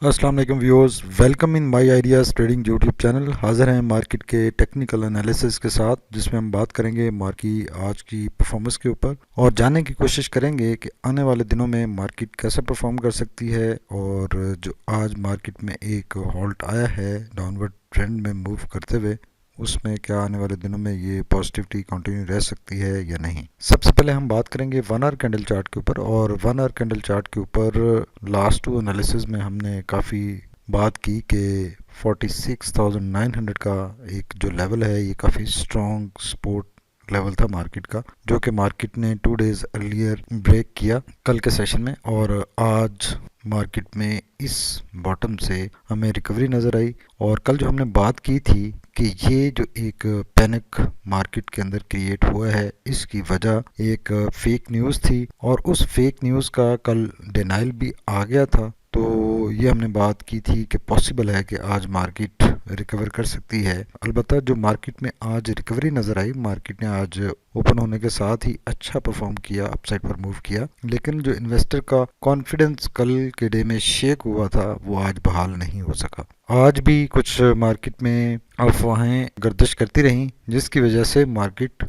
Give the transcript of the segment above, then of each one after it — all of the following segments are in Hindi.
अस्सलाम वालेकुम viewers, welcome in my ideas trading YouTube channel. हाज़िर हैं मार्केट के टेक्निकल एनालिसिस के साथ, जिसमें हम बात करेंगे मार्केट आज की परफॉर्मेंस के ऊपर और जानने की कोशिश करेंगे कि आने वाले दिनों में मार्केट कैसे परफॉर्म कर सकती है। और जो आज मार्केट में एक हॉल्ट आया है डाउनवर्ड ट्रेंड में मूव करते हुए, उसमें क्या आने वाले दिनों में ये पॉजिटिविटी कंटिन्यू रह सकती है या नहीं। सबसे पहले हम बात करेंगे 1 आवर कैंडल चार्ट के ऊपर। और 1 आवर कैंडल चार्ट के ऊपर लास्ट 2 एनालिसिस में हमने काफ़ी बात की कि 46,900 का एक जो लेवल है, ये काफ़ी स्ट्रॉन्ग सपोर्ट लेवल था मार्केट का, जो कि मार्केट ने 2 डेज अर्लियर ब्रेक किया कल के सेशन में। और आज मार्केट में इस बॉटम से हमें रिकवरी नज़र आई। और कल जो हमने बात की थी कि ये जो एक पैनिक मार्केट के अंदर क्रिएट हुआ है, इसकी वजह एक फेक न्यूज़ थी और उस फेक न्यूज़ का कल डिनाइल भी आ गया था। तो ये हमने बात की थी कि पॉसिबल है कि आज मार्केट रिकवर कर सकती है। अलबत्ता जो मार्केट में आज रिकवरी नज़र आई, मार्केट ने आज ओपन होने के साथ ही अच्छा परफॉर्म किया, अपसाइड पर मूव किया। लेकिन जो इन्वेस्टर का कॉन्फिडेंस कल के डे में शेक हुआ था, वो आज बहाल नहीं हो सका। आज भी कुछ मार्केट में अफवाहें गर्दिश करती रहीं, जिसकी वजह से मार्केट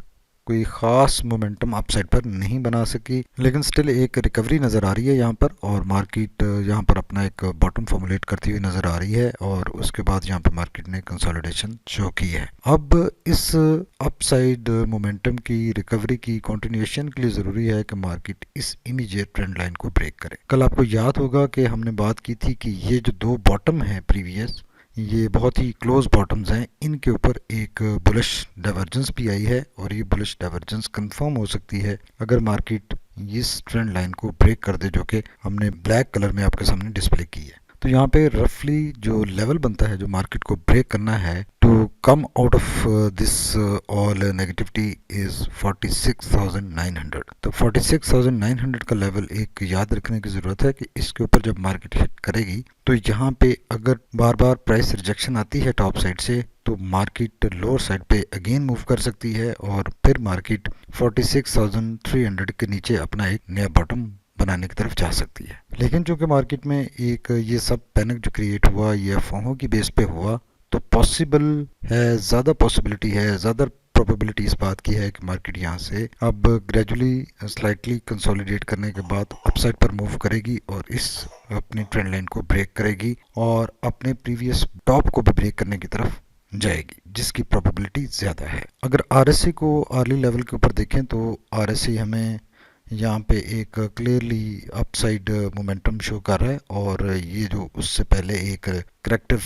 कोई ख़ास मोमेंटम अपसाइड पर नहीं बना सकी। लेकिन स्टिल एक रिकवरी नज़र आ रही है यहाँ पर, और मार्केट यहाँ पर अपना एक बॉटम फॉर्मुलेट करती हुई नज़र आ रही है। और उसके बाद यहाँ पे मार्केट ने कंसोलिडेशन शो की है। अब इस अपसाइड मोमेंटम की रिकवरी की कंटिन्यूएशन के लिए ज़रूरी है कि मार्केट इस इमीडिएट ट्रेंड लाइन को ब्रेक करे। कल आपको याद होगा कि हमने बात की थी कि ये जो 2 बॉटम हैं प्रीवियस, ये बहुत ही क्लोज बॉटम्स हैं। इनके ऊपर एक बुलिश डाइवर्जेंस भी आई है और ये बुलिश डाइवर्जेंस कंफर्म हो सकती है अगर मार्केट इस ट्रेंड लाइन को ब्रेक कर दे, जो कि हमने ब्लैक कलर में आपके सामने डिस्प्ले की है। तो यहाँ पे रफली जो लेवल बनता है जो मार्केट को ब्रेक करना है to come out of this all negativity is 46,900। तो 46,900 का लेवल एक याद रखने की ज़रूरत है कि इसके ऊपर जब मार्केट हिट करेगी, तो यहाँ पे अगर बार बार प्राइस रिजेक्शन आती है टॉप साइड से, तो मार्केट लोअर साइड पे अगेन मूव कर सकती है और फिर मार्केट 46,300 के नीचे अपना एक नया बॉटम बनाने की तरफ जा सकती है। लेकिन चूंकि मार्केट में एक ये सब पैनिक जो क्रिएट हुआ, ये अफवाहों की बेस पे हुआ, तो पॉसिबल है, ज़्यादा पॉसिबिलिटी है, ज़्यादा प्रोबेबिलिटी इस बात की है कि मार्केट यहाँ से अब ग्रेजुअली स्लाइटली कंसोलिडेट करने के बाद अपसाइड पर मूव करेगी और इस अपनी ट्रेंड लाइन को ब्रेक करेगी और अपने प्रीवियस टॉप को भी ब्रेक करने की तरफ जाएगी, जिसकी प्रोबेबिलिटी ज़्यादा है। अगर आरएससी को अर्ली लेवल के ऊपर देखें तो आरएससी हमें यहाँ पे एक क्लियरली अपसाइड मोमेंटम शो कर रहा है और ये जो उससे पहले एक करेक्टिव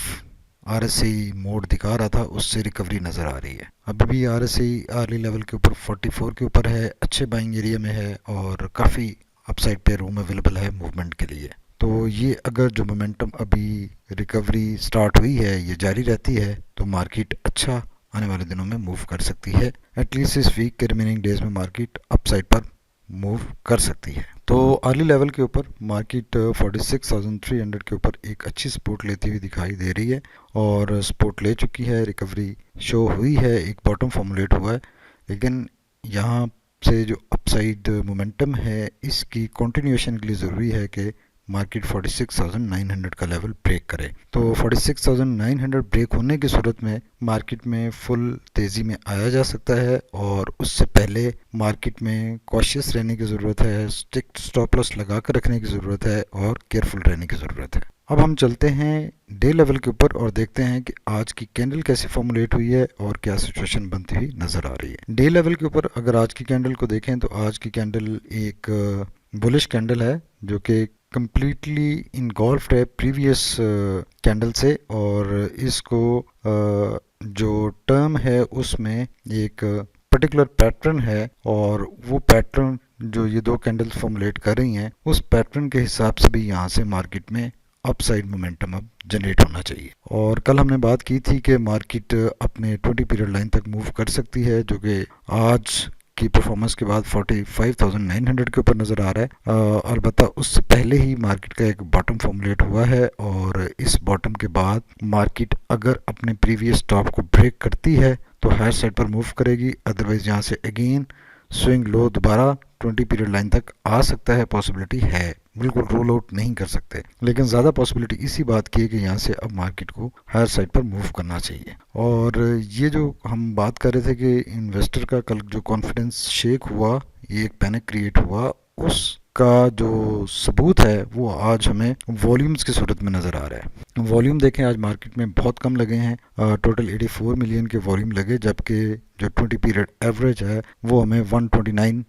आरएसआई मोड दिखा रहा था, उससे रिकवरी नज़र आ रही है। अभी भी आरएसआई अर्ली लेवल के ऊपर 44 के ऊपर है, अच्छे बाइंग एरिया में है और काफ़ी अपसाइड पे रूम अवेलेबल है मूवमेंट के लिए। तो ये अगर जो मोमेंटम अभी रिकवरी स्टार्ट हुई है ये जारी रहती है, तो मार्केट अच्छा आने वाले दिनों में मूव कर सकती है। एटलीस्ट इस वीक के रिमेनिंग डेज में मार्केट अपसाइड पर मूव कर सकती है। तो अर्ली लेवल के ऊपर मार्केट 46,300 के ऊपर एक अच्छी सपोर्ट लेती हुई दिखाई दे रही है और सपोर्ट ले चुकी है, रिकवरी शो हुई है, एक बॉटम फॉर्मुलेट हुआ है। लेकिन यहाँ से जो अपसाइड मोमेंटम है, इसकी कंटिन्यूएशन के लिए ज़रूरी है कि मार्केट 46,900 का लेवल ब्रेक करे। तो 46,900 ब्रेक होने की सूरत में मार्केट में फुल तेज़ी में आया जा सकता है और उससे पहले मार्केट में कॉशियस रहने की ज़रूरत है, स्ट्रिक्ट स्टॉप लॉस लगा कर रखने की ज़रूरत है और केयरफुल रहने की ज़रूरत है। अब हम चलते हैं डे लेवल के ऊपर और देखते हैं कि आज की कैंडल कैसे फॉर्मुलेट हुई है और क्या सिचुएशन बनती हुई नज़र आ रही है। डे लेवल के ऊपर अगर आज की कैंडल को देखें तो आज की कैंडल एक बुलिश कैंडल है, जो कि कम्प्लीटली इनगॉल्फ्ड है प्रीवियस कैंडल से। और इसको जो टर्म है उसमें एक पर्टिकुलर पैटर्न है और वो पैटर्न जो ये 2 कैंडल्स फॉर्मुलेट कर रही हैं, उस पैटर्न के हिसाब से भी यहाँ से मार्केट में अपसाइड मोमेंटम अब जनरेट होना चाहिए। और कल हमने बात की थी कि मार्केट अपने 20 पीरियड लाइन तक मूव कर सकती है, जो कि आज की परफॉर्मेंस के बाद 45,900 के ऊपर नज़र आ रहा है। अलबत्ता उससे पहले ही मार्केट का एक बॉटम फॉर्मुलेट हुआ है और इस बॉटम के बाद मार्केट अगर अपने प्रीवियस टॉप को ब्रेक करती है तो हायर साइड पर मूव करेगी, अदरवाइज यहाँ से अगेन स्विंग लो दोबारा 20 पीरियड लाइन तक आ सकता है, पॉसिबिलिटी है। बिल्कुल रूल आउट नहीं कर सकते, लेकिन ज़्यादा पॉसिबिलिटी इसी बात की है कि यहाँ से अब मार्केट को हायर साइड पर मूव करना चाहिए। और ये जो हम बात कर रहे थे कि इन्वेस्टर का कल जो कॉन्फिडेंस शेक हुआ, ये एक पैनिक क्रिएट हुआ, उसका जो सबूत है वो आज हमें वॉल्यूम्स की सूरत में नज़र आ रहा है। वॉल्यूम देखें, आज मार्केट में बहुत कम लगे हैं, टोटल 84 मिलियन के वॉल्यूम लगे, जबकि जो 20 पीरियड एवरेज है वो हमें 129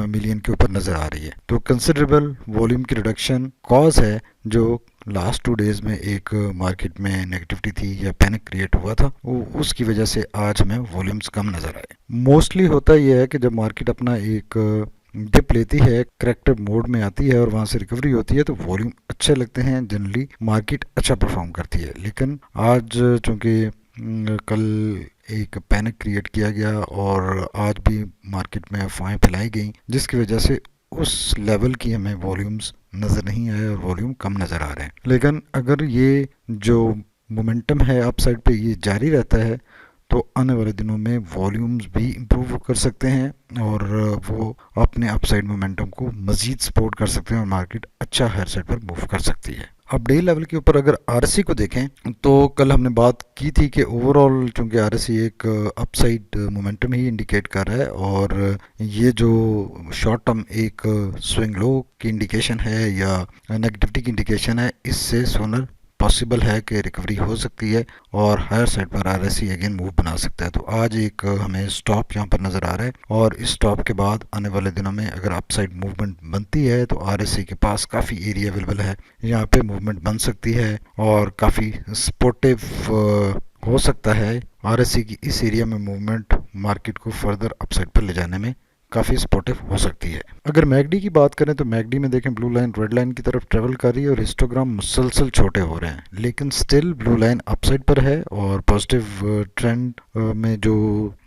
मिलियन के ऊपर नज़र आ रही है। तो कंसिडरेबल वॉल्यूम की रिडक्शन कॉज है जो लास्ट 2 डेज में एक मार्केट में नेगेटिविटी थी या पैनिक क्रिएट हुआ था, वो उसकी वजह से आज हमें वॉल्यूम्स कम नज़र आए। मोस्टली होता यह है कि जब मार्केट अपना एक डिप लेती है, करेक्टिव मोड में आती है और वहां से रिकवरी होती है, तो वॉल्यूम अच्छे लगते हैं, जनरली मार्केट अच्छा परफॉर्म करती है। लेकिन आज चूंकि कल एक पैनिक क्रिएट किया गया और आज भी मार्केट में अफवाहें फैलाई गई, जिसकी वजह से उस लेवल की हमें वॉल्यूम्स नज़र नहीं आए और वॉल्यूम कम नज़र आ रहे हैं। लेकिन अगर ये जो मोमेंटम है अपसाइड पे ये जारी रहता है, तो आने वाले दिनों में वॉल्यूम्स भी इम्प्रूव कर सकते हैं और वो अपने अपसाइड मोमेंटम को मज़ीद सपोर्ट कर सकते हैं और मार्केट अच्छा हायर साइड पर मूव कर सकती है। अब डे लेवल के ऊपर अगर आरएससी को देखें, तो कल हमने बात की थी कि ओवरऑल चूंकि आरएससी एक अपसाइड मोमेंटम ही इंडिकेट कर रहा है और ये जो शॉर्ट टर्म एक स्विंग लो की इंडिकेशन है या नेगेटिविटी की इंडिकेशन है, इससे सोनर पॉसिबल है कि रिकवरी हो सकती है और हायर साइड पर आरएससी अगेन मूव बना सकता है। तो आज एक हमें स्टॉप यहाँ पर नज़र आ रहा है और इस स्टॉप के बाद आने वाले दिनों में अगर अपसाइड मूवमेंट बनती है तो आरएससी के पास काफ़ी एरिया अवेलेबल है, यहाँ पे मूवमेंट बन सकती है और काफ़ी सपोर्टिव हो सकता है। आरएससी की इस एरिया में मूवमेंट मार्केट को फर्दर अपसाइड पर ले जाने में काफ़ी सपोर्टिव हो सकती है। अगर मैगडी की बात करें तो मैगडी में देखें ब्लू लाइन रेड लाइन की तरफ ट्रेवल कर रही है और हिस्टोग्राम मुसलसल छोटे हो रहे हैं, लेकिन स्टिल ब्लू लाइन अपसाइड पर है और पॉजिटिव ट्रेंड में जो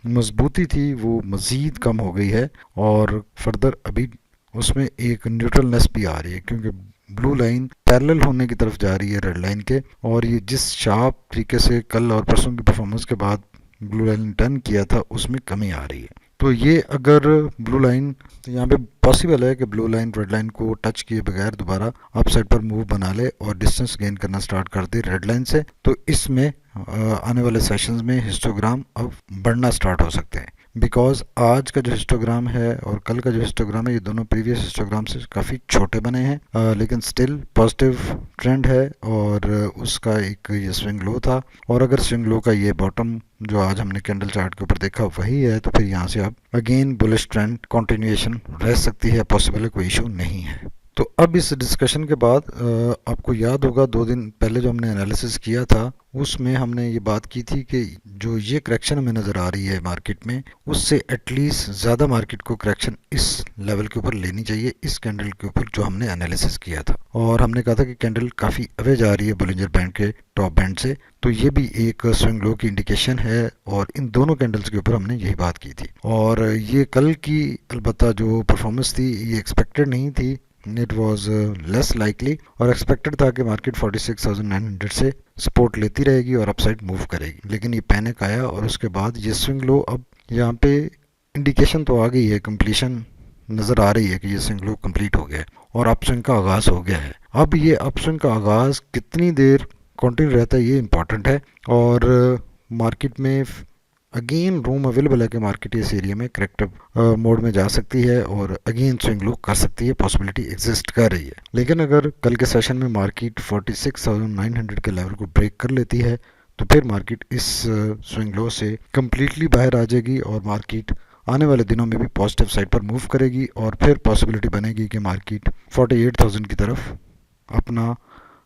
मजबूती थी वो मज़ीद कम हो गई है और फर्दर अभी उसमें एक न्यूट्रलनेस भी आ रही है, क्योंकि ब्लू लाइन पैरेलल होने की तरफ जा रही है रेड लाइन के, और ये जिस शार्प तरीके से कल और परसों की परफॉर्मेंस के बाद ब्लू लाइन टर्न किया था उसमें कमी आ रही है। तो ये अगर ब्लू लाइन, तो यहाँ पे पॉसिबल है कि ब्लू लाइन रेड लाइन को टच किए बगैर दोबारा अपसाइड पर मूव बना ले और डिस्टेंस गेन करना स्टार्ट कर दे रेड लाइन से, तो इसमें आने वाले सेशंस में हिस्टोग्राम अब बढ़ना स्टार्ट हो सकते हैं। बिकॉज आज का जो हिस्टोग्राम है और कल का जो हिस्टोग्राम है, ये दोनों प्रीवियस हिस्टोग्राम से काफ़ी छोटे बने हैं, लेकिन स्टिल पॉजिटिव ट्रेंड है और उसका एक ये स्विंग लो था, और अगर स्विंग लो का ये बॉटम जो आज हमने कैंडल चार्ट के ऊपर देखा वही है, तो फिर यहाँ से अब अगेन बुलिश ट्रेंड कंटिन्यूएशन रह सकती है, पॉसिबल है, कोई इशू नहीं है। तो अब इस डिस्कशन के बाद आपको याद होगा 2 दिन पहले जो हमने एनालिसिस किया था उसमें हमने ये बात की थी कि जो ये करेक्शन हमें नज़र आ रही है मार्केट में, उससे एटलीस्ट ज़्यादा मार्केट को करेक्शन इस लेवल के ऊपर लेनी चाहिए, इस कैंडल के ऊपर जो हमने एनालिसिस किया था। और हमने कहा था कि कैंडल काफ़ी अवे जा रही है बोलिंजर बैंड के टॉप बैंड से, तो ये भी एक स्विंग लो की इंडिकेशन है और इन दोनों कैंडल्स के ऊपर हमने यही बात की थी। और ये कल की अलबत्ता जो परफॉर्मेंस थी ये एक्सपेक्टेड नहीं थी, इट वॉज लेस लाइकली, और एक्सपेक्टेड था कि मार्केट 46,900 से सपोर्ट लेती रहेगी और अपसाइड मूव करेगी, लेकिन ये पैनिक आया और उसके बाद ये स्विंग लो, अब यहाँ पे इंडिकेशन तो आ गई है, कंप्लीशन नज़र आ रही है कि ये स्विंग लो कंप्लीट हो गया है और अपस्विंग का आगाज़ हो गया है। अब ये अपस्विंग का आगाज़ कितनी देर कंटिन्यू रहता है ये इंपॉर्टेंट है, और मार्केट में अगेन रूम अवेलेबल है कि मार्केट इस एरिया में करेक्टिव मोड में जा सकती है और अगेन स्विंग लो कर सकती है, पॉसिबिलिटी एग्जिस्ट कर रही है। लेकिन अगर कल के सेशन में मार्केट 46,900 के लेवल को ब्रेक कर लेती है तो फिर मार्केट इस स्विंग लो से कम्प्लीटली बाहर आ जाएगी और मार्केट आने वाले दिनों में भी पॉजिटिव साइड पर मूव करेगी और फिर पॉसिबिलिटी बनेगी कि मार्केट 48,000 की तरफ अपना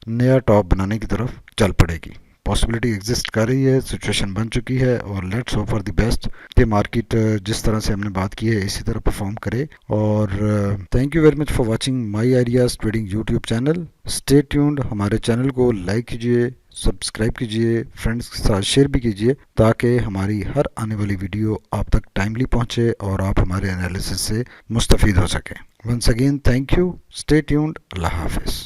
नया टॉप बनाने की तरफ चल पड़ेगी। पॉसिबिलिटी एग्जिस्ट कर रही है, सिचुएशन बन चुकी है और let's hope for the best कि मार्केट जिस तरह से हमने बात की है इसी तरह परफॉर्म करे। और thank you very much for watching my ideas trading YouTube channel. Stay tuned, हमारे चैनल को लाइक कीजिए, सब्सक्राइब कीजिए, फ्रेंड्स के साथ शेयर भी कीजिए ताकि हमारी हर आने वाली वीडियो आप तक टाइमली पहुंचे और आप हमारे एनालिसिस से मुस्तफीद हो सकें। Once again thank you, stay tuned, अल्लाह हाफिज़।